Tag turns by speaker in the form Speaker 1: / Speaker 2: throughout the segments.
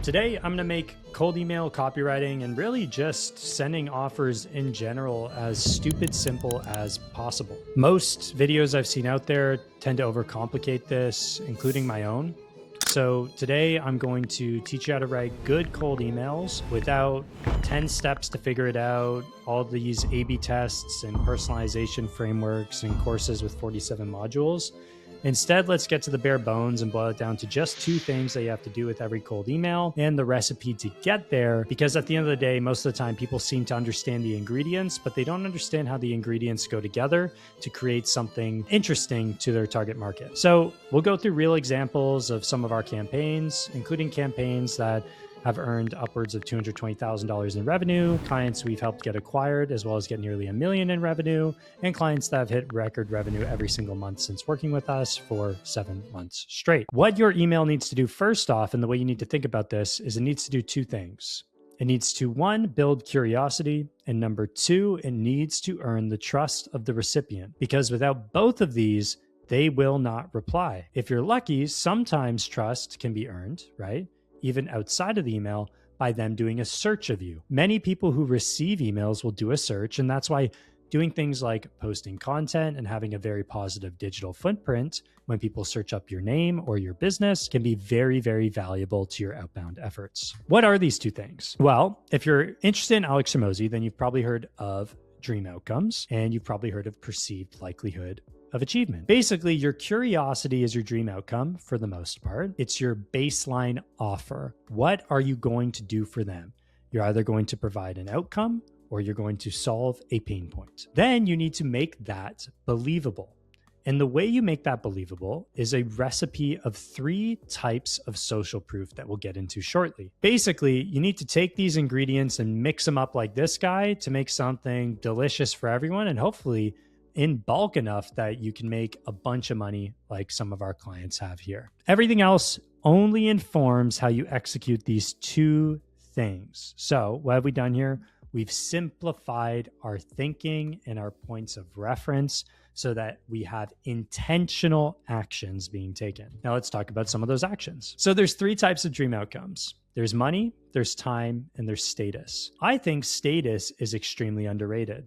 Speaker 1: Today, I'm going to make cold email copywriting and really just sending offers in general as stupid simple as possible. Most videos I've seen out there tend to overcomplicate this, including my own. So today I'm going to teach you how to write good cold emails without 10 steps to figure it out, all these A/B tests and personalization frameworks and courses with 47 modules. Instead, let's get to the bare bones and boil it down to just two things that you have to do with every cold email and the recipe to get there. Because at the end of the day, most of the time people seem to understand the ingredients, but they don't understand how the ingredients go together to create something interesting to their target market. So we'll go through real examples of some of our campaigns, including campaigns that have earned upwards of $220,000 in revenue, clients we've helped get acquired, as well as get nearly $1 million in revenue, and clients that have hit record revenue every single month since working with us for 7 months straight. What your email needs to do first off, and the way you need to think about this, is it needs to do two things. It needs to, one, build curiosity, and number two, it needs to earn the trust of the recipient, because without both of these, they will not reply. If you're lucky, sometimes trust can be earned, right? Even outside of the email, by them doing a search of you. Many people who receive emails will do a search, and that's why doing things like posting content and having a very positive digital footprint when people search up your name or your business can be very, very valuable to your outbound efforts. What are these two things? Well, if you're interested in Alex Hormozi, then you've probably heard of dream outcomes, and you've probably heard of perceived likelihood of achievement. Basically, your curiosity is your dream outcome for the most part. It's your baseline offer. What are you going to do for them? You're either going to provide an outcome or you're going to solve a pain point. Then you need to make that believable. And the way you make that believable is a recipe of 3 types of social proof that we'll get into shortly. Basically, you need to take these ingredients and mix them up like this guy to make something delicious for everyone, and hopefully in bulk enough that you can make a bunch of money like some of our clients have here. Everything else only informs how you execute these two things. So what have we done here? We've simplified our thinking and our points of reference so that we have intentional actions being taken. Now let's talk about some of those actions. So there's 3 types of dream outcomes. There's money, there's time, and there's status. I think status is extremely underrated.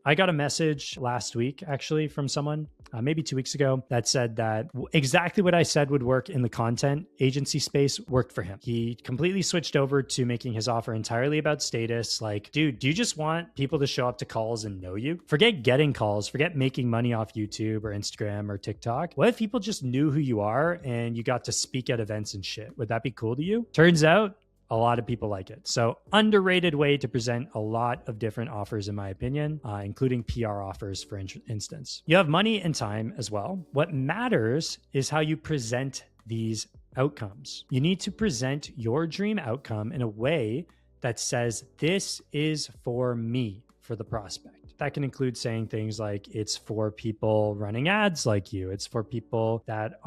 Speaker 1: I got a message last week, actually, from someone, maybe 2 weeks ago, that said that exactly what I said would work in the content agency space worked for him. He completely switched over to making his offer entirely about status. Like, dude, do you just want people to show up to calls and know you? Forget getting calls, forget making money off YouTube or Instagram or TikTok. What if people just knew who you are and you got to speak at events and shit? Would that be cool to you? Turns out, a lot of people like it. So underrated way to present a lot of different offers, in my opinion, including PR offers, for instance. You have money and time as well. What matters is how you present these outcomes. You need to present your dream outcome in a way that says, this is for me, for the prospect. That can include saying things like, it's for people running ads like you. It's for people that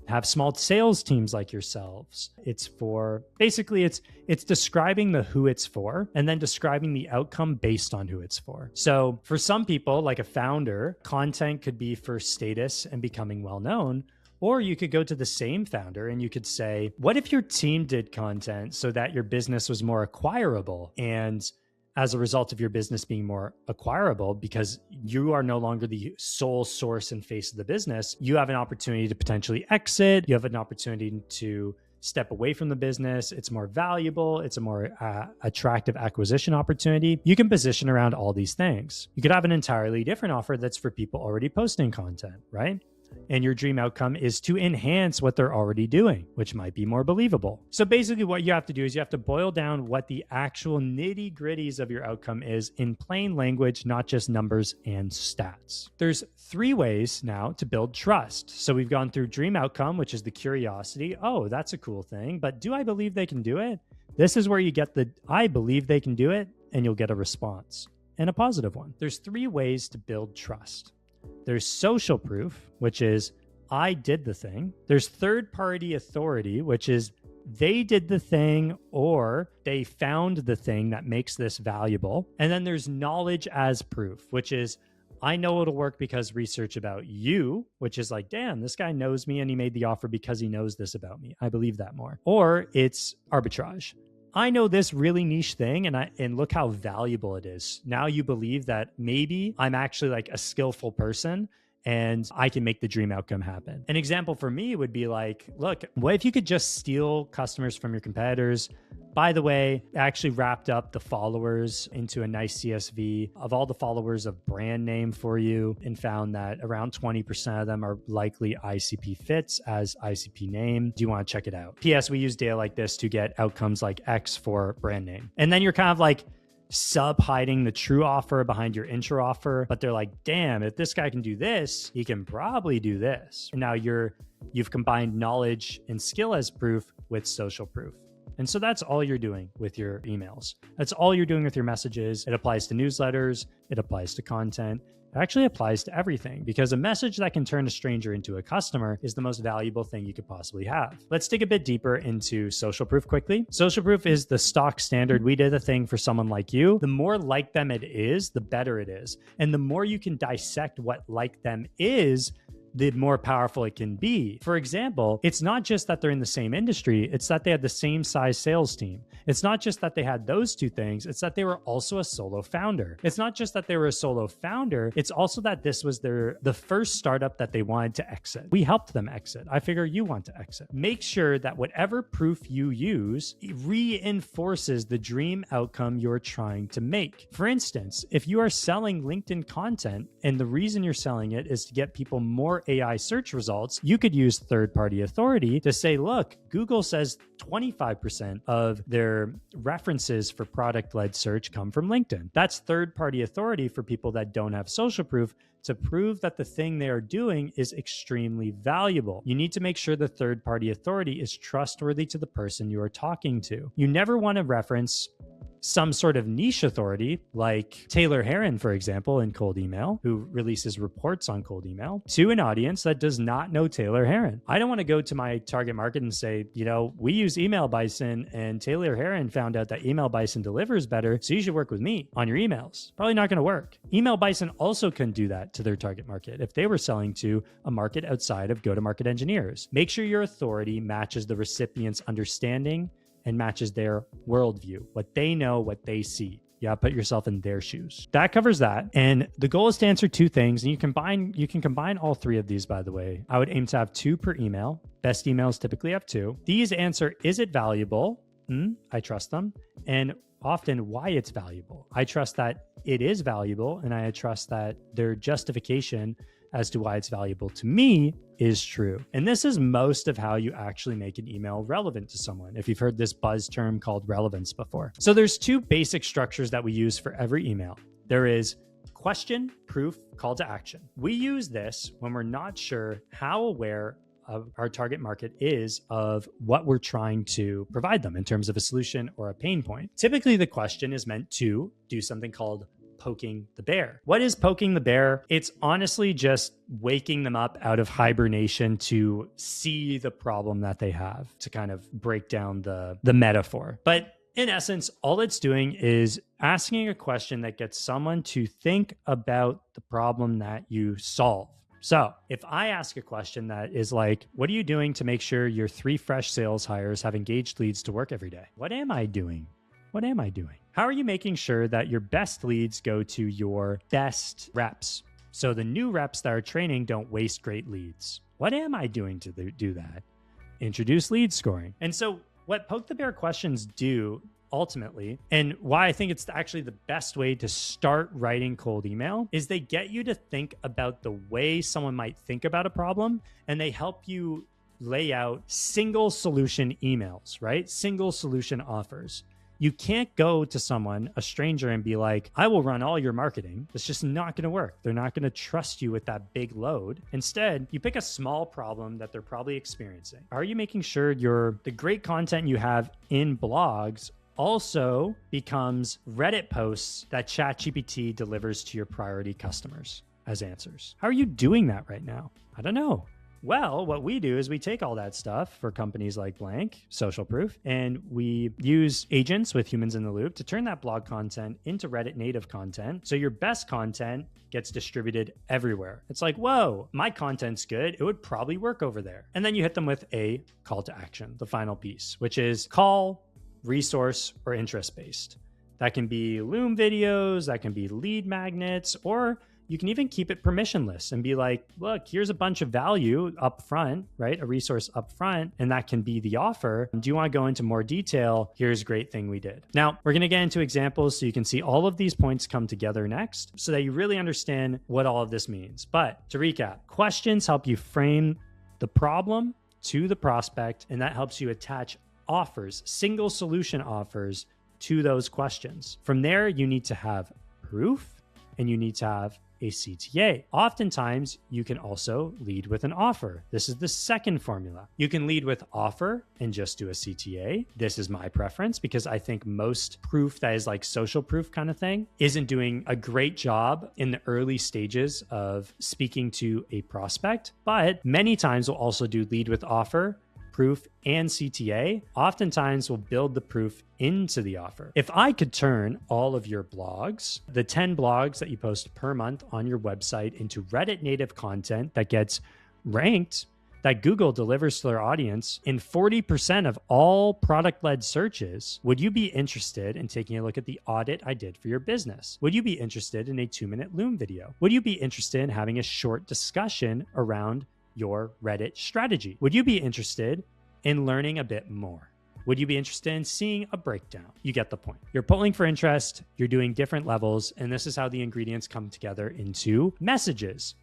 Speaker 1: have small sales teams like yourselves. It's for, basically it's describing the who it's for and then describing the outcome based on who it's for. So for some people, like a founder, content could be for status and becoming well-known. Or you could go to the same founder and you could say, what if your team did content so that your business was more acquirable? And as a result of your business being more acquirable, because you are no longer the sole source and face of the business, you have an opportunity to potentially exit. You have an opportunity to step away from the business. It's more valuable. It's a more attractive acquisition opportunity. You can position around all these things. You could have an entirely different offer that's for people already posting content, right? And your dream outcome is to enhance what they're already doing, which might be more believable. So basically what you have to do is you have to boil down what the actual nitty gritties of your outcome is in plain language, not just numbers and stats. There's 3 ways now to build trust. So we've gone through dream outcome, which is the curiosity. Oh, that's a cool thing, but do I believe they can do it? This is where you get the, I believe they can do it, and you'll get a response, and a positive one. There's 3 ways to build trust. There's social proof, which is I did the thing. There's third-party authority, which is they did the thing or they found the thing that makes this valuable. And then there's knowledge as proof, which is I know it'll work because research about you, which is like, damn, this guy knows me and he made the offer because he knows this about me. I believe that more. Or it's arbitrage. I know this really niche thing and look how valuable it is. Now you believe that maybe I'm actually like a skillful person and I can make the dream outcome happen. An example for me would be like, look, what if you could just steal customers from your competitors? By the way, I actually wrapped up the followers into a nice CSV of all the followers of brand name for you and found that around 20% of them are likely ICP fits as ICP name. Do you want to check it out? PS, we use data like this to get outcomes like X for brand name. And then you're kind of like hiding the true offer behind your intro offer, but they're like, damn, if this guy can do this, he can probably do this. And now you've combined knowledge and skill as proof with social proof. And so that's all you're doing with your emails. That's all you're doing with your messages. It applies to newsletters. It applies to content. It actually applies to everything because a message that can turn a stranger into a customer is the most valuable thing you could possibly have. Let's dig a bit deeper into social proof quickly. Social proof is the stock standard. We did a thing for someone like you. The more like them it is, the better it is. And the more you can dissect what like them is, the more powerful it can be. For example, it's not just that they're in the same industry, it's that they had the same size sales team. It's not just that they had those two things, it's that they were also a solo founder. It's not just that they were a solo founder, it's also that this was the first startup that they wanted to exit. We helped them exit. I figure you want to exit. Make sure that whatever proof you use reinforces the dream outcome you're trying to make. For instance, if you are selling LinkedIn content and the reason you're selling it is to get people more AI search results, you could use third-party authority to say, look, Google says 25% of their references for product-led search come from LinkedIn. That's third-party authority for people that don't have social proof to prove that the thing they are doing is extremely valuable. You need to make sure the third-party authority is trustworthy to the person you are talking to. You never want to reference some sort of niche authority like Taylor Herron, for example, in cold email, who releases reports on cold email to an audience that does not know Taylor Herron. I don't want to go to my target market and say, we use Email Bison and Taylor Herron found out that Email Bison delivers better, so you should work with me on your emails. Probably not going to work. Email Bison also couldn't do that to their target market if they were selling to a market outside of go-to-market engineers. Make sure your authority matches the recipient's understanding and matches their worldview, what they know, what they see. Yeah, put yourself in their shoes. That covers that. And the goal is to answer two things. And you can combine all three of these, by the way. I would aim to have two per email. Best emails typically have two. These answer, is it valuable? I trust them. And often why it's valuable. I trust that it is valuable, and I trust that their justification as to why it's valuable to me is true. And this is most of how you actually make an email relevant to someone, if you've heard this buzz term called relevance before. So there's two basic structures that we use for every email. There is question, proof, call to action. We use this when we're not sure how aware of our target market is of what we're trying to provide them in terms of a solution or a pain point. Typically, the question is meant to do something called poking the bear. What is poking the bear? It's honestly just waking them up out of hibernation to see the problem that they have, to kind of break down the metaphor. But in essence, all it's doing is asking a question that gets someone to think about the problem that you solve. So if I ask a question that is like, what are you doing to make sure your 3 fresh sales hires have engaged leads to work every day? What am I doing? What am I doing? How are you making sure that your best leads go to your best reps? So the new reps that are training don't waste great leads. What am I doing to do that? Introduce lead scoring. And so what Poke the Bear questions do ultimately, and why I think it's actually the best way to start writing cold email, is they get you to think about the way someone might think about a problem, and they help you lay out single solution emails, right? Single solution offers. You can't go to someone, a stranger, and be like, I will run all your marketing. It's just not going to work. They're not going to trust you with that big load. Instead, you pick a small problem that they're probably experiencing. Are you making sure the great content you have in blogs also becomes Reddit posts that ChatGPT delivers to your priority customers as answers? How are you doing that right now? I don't know. Well, what we do is we take all that stuff for companies like Blank, Social Proof, and we use agents with humans in the loop to turn that blog content into Reddit native content. So your best content gets distributed everywhere. It's like, whoa, my content's good. It would probably work over there. And then you hit them with a call to action, the final piece, which is call, resource, or interest-based. That can be Loom videos, that can be lead magnets, or you can even keep it permissionless and be like, look, here's a bunch of value up front, right? A resource up front, and that can be the offer. Do you want to go into more detail? Here's a great thing we did. Now, we're going to get into examples so you can see all of these points come together next so that you really understand what all of this means. But to recap, questions help you frame the problem to the prospect, and that helps you attach offers, single solution offers to those questions. From there, you need to have proof and you need to have a CTA. Oftentimes, you can also lead with an offer. This is the second formula. You can lead with offer and just do a CTA. This is my preference because I think most proof that is like social proof kind of thing isn't doing a great job in the early stages of speaking to a prospect, but many times we'll also do lead with offer, proof, and CTA. Oftentimes we'll build the proof into the offer. If I could turn all of your blogs, the 10 blogs that you post per month on your website, into Reddit native content that gets ranked, that Google delivers to their audience in 40% of all product-led searches, would you be interested in taking a look at the audit I did for your business? Would you be interested in a 2-minute Loom video? Would you be interested in having a short discussion around your Reddit strategy? Would you be interested in learning a bit more? Would you be interested in seeing a breakdown? You get the point. You're polling for interest, you're doing different levels, and this is how the ingredients come together into messages.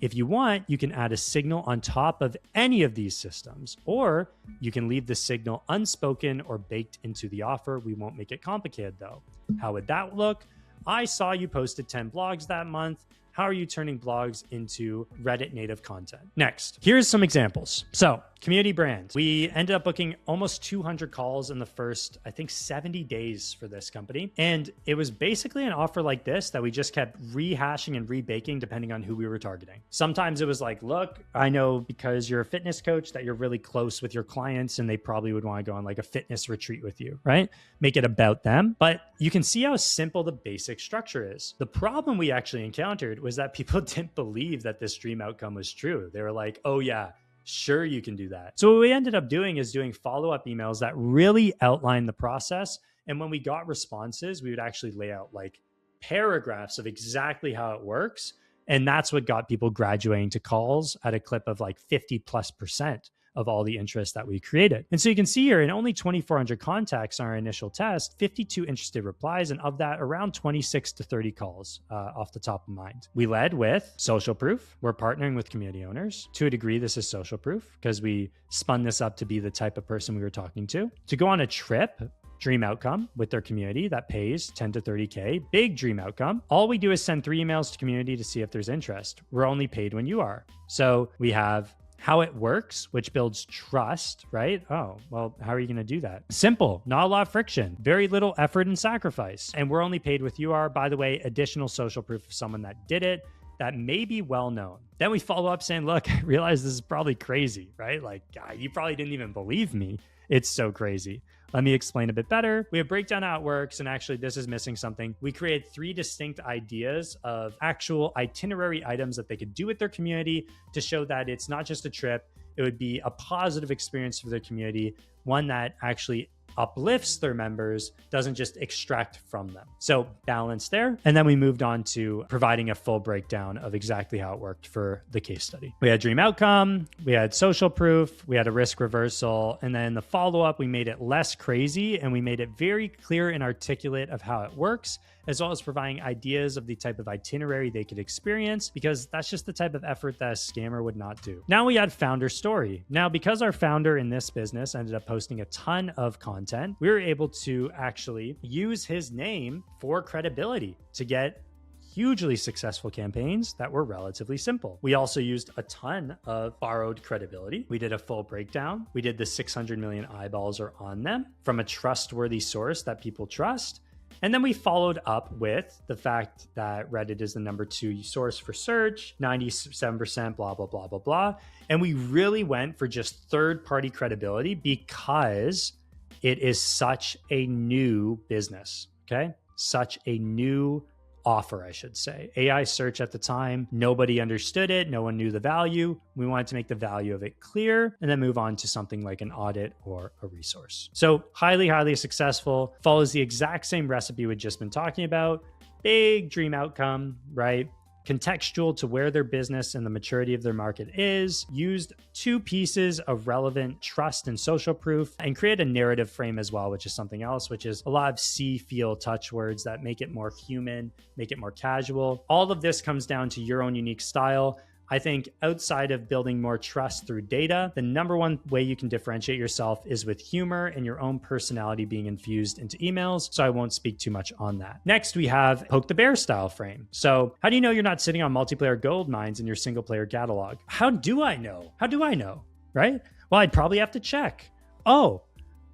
Speaker 1: If you want, you can add a signal on top of any of these systems, or you can leave the signal unspoken or baked into the offer. We won't make it complicated though. How would that look? I saw you posted 10 blogs that month. How are you turning blogs into Reddit native content? Next, here's some examples. So, community brand. We ended up booking almost 200 calls in the first, I think, 70 days for this company. And it was basically an offer like this that we just kept rehashing and rebaking depending on who we were targeting. Sometimes it was like, look, I know because you're a fitness coach that you're really close with your clients and they probably would want to go on like a fitness retreat with you, right? Make it about them. But you can see how simple the basic structure is. The problem we actually encountered was that people didn't believe that this dream outcome was true. They were like, oh yeah, sure, you can do that. So what we ended up doing is doing follow-up emails that really outline the process. And when we got responses, we would actually lay out like paragraphs of exactly how it works. And that's what got people graduating to calls at a clip of like 50+% of all the interest that we created. And so you can see here in only 2,400 contacts on our initial test, 52 interested replies, and of that, around 26 to 30 calls off the top of mind. We led with social proof. We're partnering with community owners. To a degree, this is social proof because we spun this up to be the type of person we were talking to go on a trip, dream outcome with their community that pays 10 to 30K, big dream outcome. All we do is send 3 emails to community to see if there's interest. We're only paid when you are. So we have how it works, which builds trust, right? Oh, well, how are you going to do that? Simple, not a lot of friction, very little effort and sacrifice. And we're only paid with you are, by the way, additional social proof of someone that did it that may be well known. Then we follow up saying, look, I realize this is probably crazy, right? Like, God, you probably didn't even believe me. It's so crazy. Let me explain a bit better. We have breakdown how it works, and actually this is missing something. We created 3 distinct ideas of actual itinerary items that they could do with their community to show that it's not just a trip, it would be a positive experience for their community, one that actually uplifts their members, doesn't just extract from them. So balance there. And then we moved on to providing a full breakdown of exactly how it worked for the case study. We had dream outcome, we had social proof, we had a risk reversal, and then the follow-up, we made it less crazy and we made it very clear and articulate of how it works, as well as providing ideas of the type of itinerary they could experience, because that's just the type of effort that a scammer would not do. Now we add founder story. Now, because our founder in this business ended up posting a ton of content, we were able to actually use his name for credibility to get hugely successful campaigns that were relatively simple. We also used a ton of borrowed credibility. We did a full breakdown. We did the 600 million eyeballs are on them from a trustworthy source that people trust. And then we followed up with the fact that Reddit is the number 2 source for search, 97%, blah, blah, blah, blah, blah. And we really went for just third-party credibility because it is such a new business, okay? Such a new offer, I should say. AI search at the time, nobody understood it. No one knew the value. We wanted to make the value of it clear and then move on to something like an audit or a resource. So highly, highly successful, follows the exact same recipe we've just been talking about. Big dream outcome, right? Contextual to where their business and the maturity of their market is, used 2 pieces of relevant trust and social proof, and create a narrative frame as well, which is something else, which is a lot of see, feel, touch words that make it more human, make it more casual. All of this comes down to your own unique style. I think outside of building more trust through data, the number one way you can differentiate yourself is with humor and your own personality being infused into emails. So I won't speak too much on that. Next, we have poke the bear style frame. So how do you know you're not sitting on multiplayer gold mines in your single player catalog? How do I know? How do I know? Right? Well, I'd probably have to check. Oh,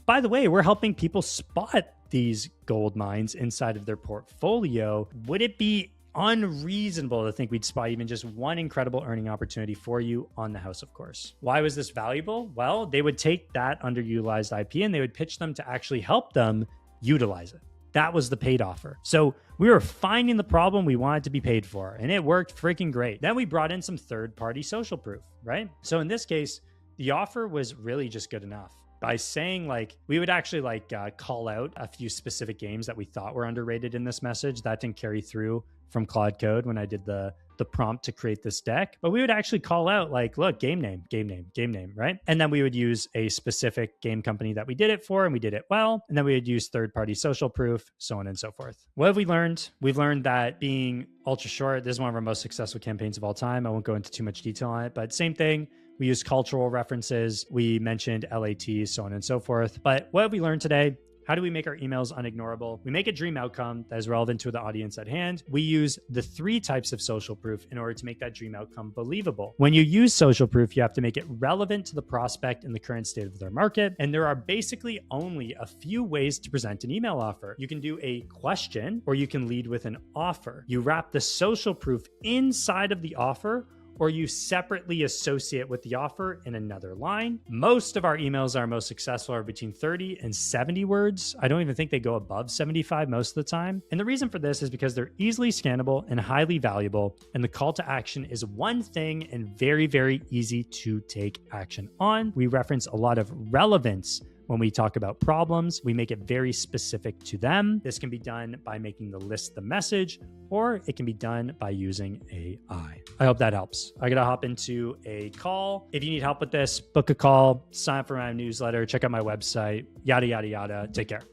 Speaker 1: by the way, we're helping people spot these gold mines inside of their portfolio. Would it be unreasonable to think we'd spot even just one incredible earning opportunity for you on the house, of course? Why was this valuable? Well, they would take that underutilized IP and they would pitch them to actually help them utilize it. That was the paid offer. So we were finding the problem we wanted to be paid for, and it worked freaking great. Then we brought in some third-party social proof, right? So in this case, the offer was really just good enough. By saying we would actually call out a few specific games that we thought were underrated in this message. That didn't carry through from Claude Code when I did the prompt to create this deck, but we would actually call out look, game name, right? And then we would use a specific game company that we did it for, and we did it well. And then we would use third-party social proof, so on and so forth. What have we learned? We've learned that being ultra short, this is one of our most successful campaigns of all time. I won't go into too much detail on it, but same thing. We used cultural references. We mentioned LATs, so on and so forth. But what have we learned today? How do we make our emails unignorable? We make a dream outcome that is relevant to the audience at hand. We use the 3 types of social proof in order to make that dream outcome believable. When you use social proof, you have to make it relevant to the prospect in the current state of their market. And there are basically only a few ways to present an email offer. You can do a question, or you can lead with an offer. You wrap the social proof inside of the offer, or you separately associate with the offer in another line. Most of our emails are most successful are between 30 and 70 words. I don't even think they go above 75 most of the time. And the reason for this is because they're easily scannable and highly valuable. And the call to action is one thing and very, very easy to take action on. We reference a lot of relevance when we talk about problems. We make it very specific to them. This can be done by making the list the message, or it can be done by using AI. I hope that helps. I got to hop into a call. If you need help with this, book a call, sign up for my newsletter, check out my website, yada, yada, yada. Take care.